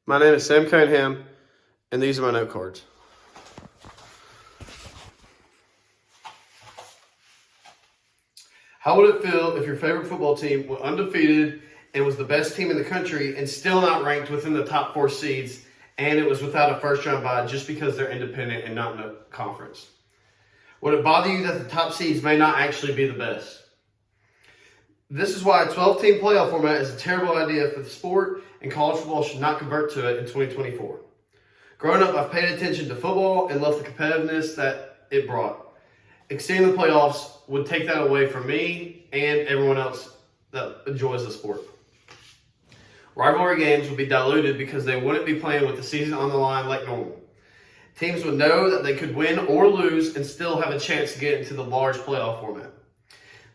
My name is Sam Cunningham, and these are my note cards. How would it feel if your favorite football team were undefeated and was the best team in the country and still not ranked within the top 4 seeds, and it was without a first-round bye just because they're independent and not in a conference? Would it bother you that the top seeds may not actually be the best? This is why a 12-team playoff format is a terrible idea for the sport, and college football should not convert to it in 2024. Growing up, I've paid attention to football and loved the competitiveness that it brought. Extending the playoffs would take that away from me and everyone else that enjoys the sport. Rivalry games would be diluted because they wouldn't be playing with the season on the line like normal. Teams would know that they could win or lose and still have a chance to get into the large playoff format.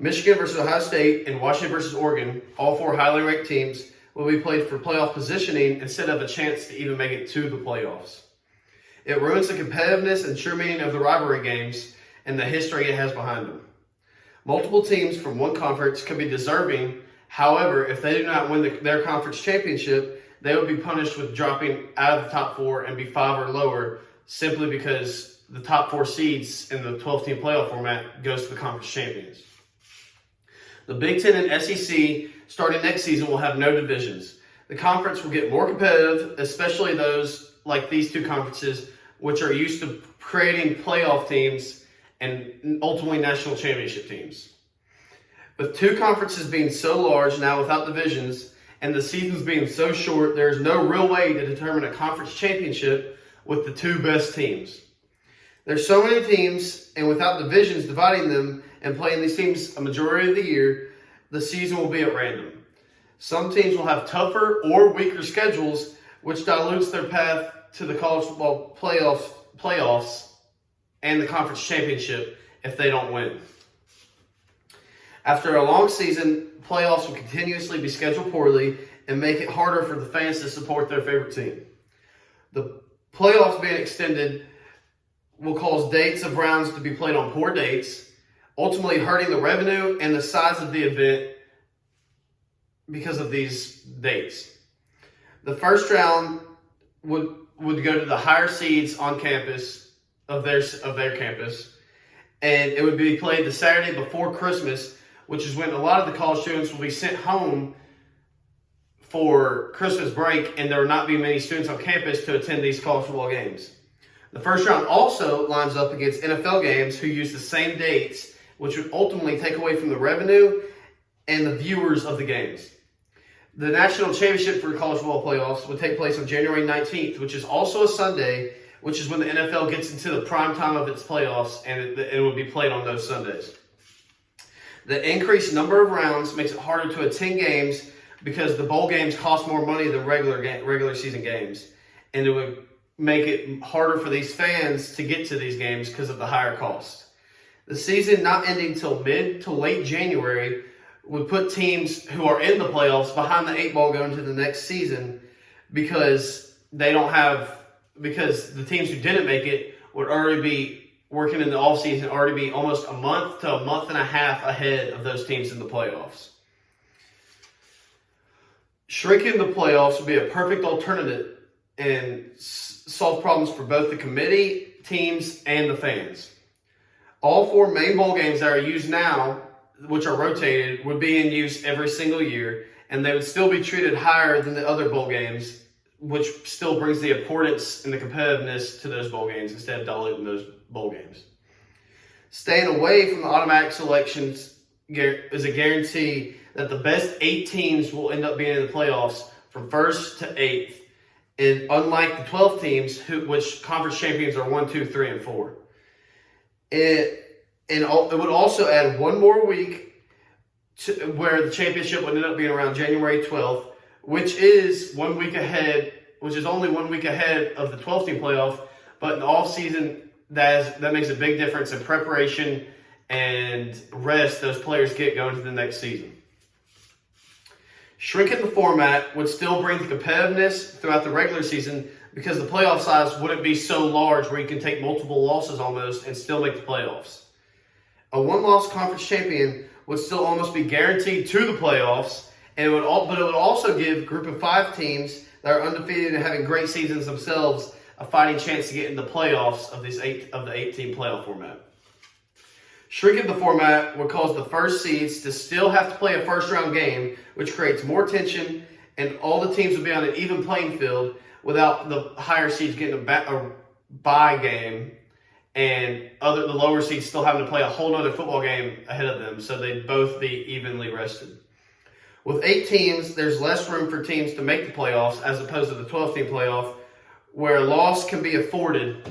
Michigan versus Ohio State and Washington versus Oregon, all 4 highly ranked teams, will be played for playoff positioning instead of a chance to even make it to the playoffs. It ruins the competitiveness and true meaning of the rivalry games and the history it has behind them. Multiple teams from one conference could be deserving. However, if they do not win their conference championship, they would be punished with dropping out of the top 4 and be 5 or lower simply because the top 4 seeds in the 12-team playoff format goes to the conference champions. The Big Ten and SEC starting next season will have no divisions. The conference will get more competitive, especially those like these 2 conferences, which are used to creating playoff teams and ultimately national championship teams. With 2 conferences being so large now without divisions and the seasons being so short, there is no real way to determine a conference championship with the 2 best teams. There's so many teams, and without divisions dividing them and playing these teams a majority of the year, the season will be at random. Some teams will have tougher or weaker schedules, which dilutes their path to the college football playoffs and the conference championship if they don't win. After a long season, playoffs will continuously be scheduled poorly and make it harder for the fans to support their favorite team. The playoffs being extended will cause dates of rounds to be played on poor dates, ultimately hurting the revenue and the size of the event because of these dates. The first round would go to the higher seeds on campus of their campus, and it would be played the Saturday before Christmas, which is when a lot of the college students will be sent home for Christmas break, and there will not be many students on campus to attend these college football games. The first round also lines up against NFL games who use the same dates, which would ultimately take away from the revenue and the viewers of the games. The national championship for college football playoffs would take place on January 19th, which is also a Sunday, which is when the NFL gets into the prime time of its playoffs, and it would be played on those Sundays. The increased number of rounds makes it harder to attend games because the bowl games cost more money than regular season games, and it would make it harder for these fans to get to these games because of the higher cost. The season not ending till mid to late January would put teams who are in the playoffs behind the 8 ball going to the next season because the teams who didn't make it would already be working in the offseason, already be almost a month to a month and a half ahead of those teams in the playoffs. Shrinking the playoffs would be a perfect alternative and solve problems for both the committee, teams, and the fans. All 4 main bowl games that are used now, which are rotated, would be in use every single year, and they would still be treated higher than the other bowl games, which still brings the importance and the competitiveness to those bowl games instead of diluting those bowl games. Staying away from the automatic selections is a guarantee that the best 8 teams will end up being in the playoffs from 1st to 8th, and unlike the 12 teams, which conference champions are 1, 2, 3, and 4. It would also add 1 more week where the championship would end up being around January 12th, which is only 1 week ahead of the 12-team playoff. But in the offseason, that makes a big difference in preparation and rest those players get going to the next season. Shrinking the format would still bring the competitiveness throughout the regular season because the playoff size wouldn't be so large where you can take multiple losses almost and still make the playoffs. A 1-loss conference champion would still almost be guaranteed to the playoffs, but it would also give group of 5 teams that are undefeated and having great seasons themselves a fighting chance to get in the playoffs of the 8-team playoff format. Shrinking the format would cause the first seeds to still have to play a first-round game, which creates more tension, and all the teams would be on an even playing field without the higher seeds getting a bye game and the lower seeds still having to play a whole nother football game ahead of them, so they'd both be evenly rested. With 8 teams, there's less room for teams to make the playoffs as opposed to the 12-team playoff, where a loss can be afforded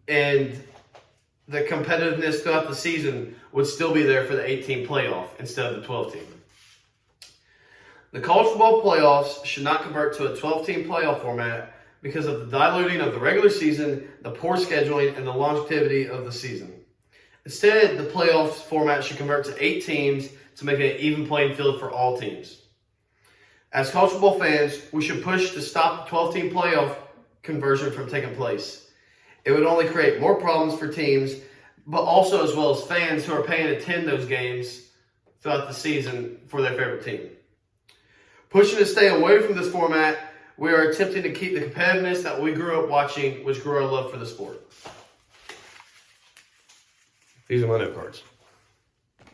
and the competitiveness throughout the season would still be there for the 8-team playoff instead of the 12-team. The college football playoffs should not convert to a 12-team playoff format because of the diluting of the regular season, the poor scheduling, and the longevity of the season. Instead, the playoffs format should convert to 8 teams to make an even playing field for all teams. As college football fans, we should push to stop the 12-team playoff conversion from taking place. It would only create more problems for teams, but also as well as fans who are paying to attend those games throughout the season for their favorite team. Pushing to stay away from this format, we are attempting to keep the competitiveness that we grew up watching, which grew our love for the sport. These are my note cards.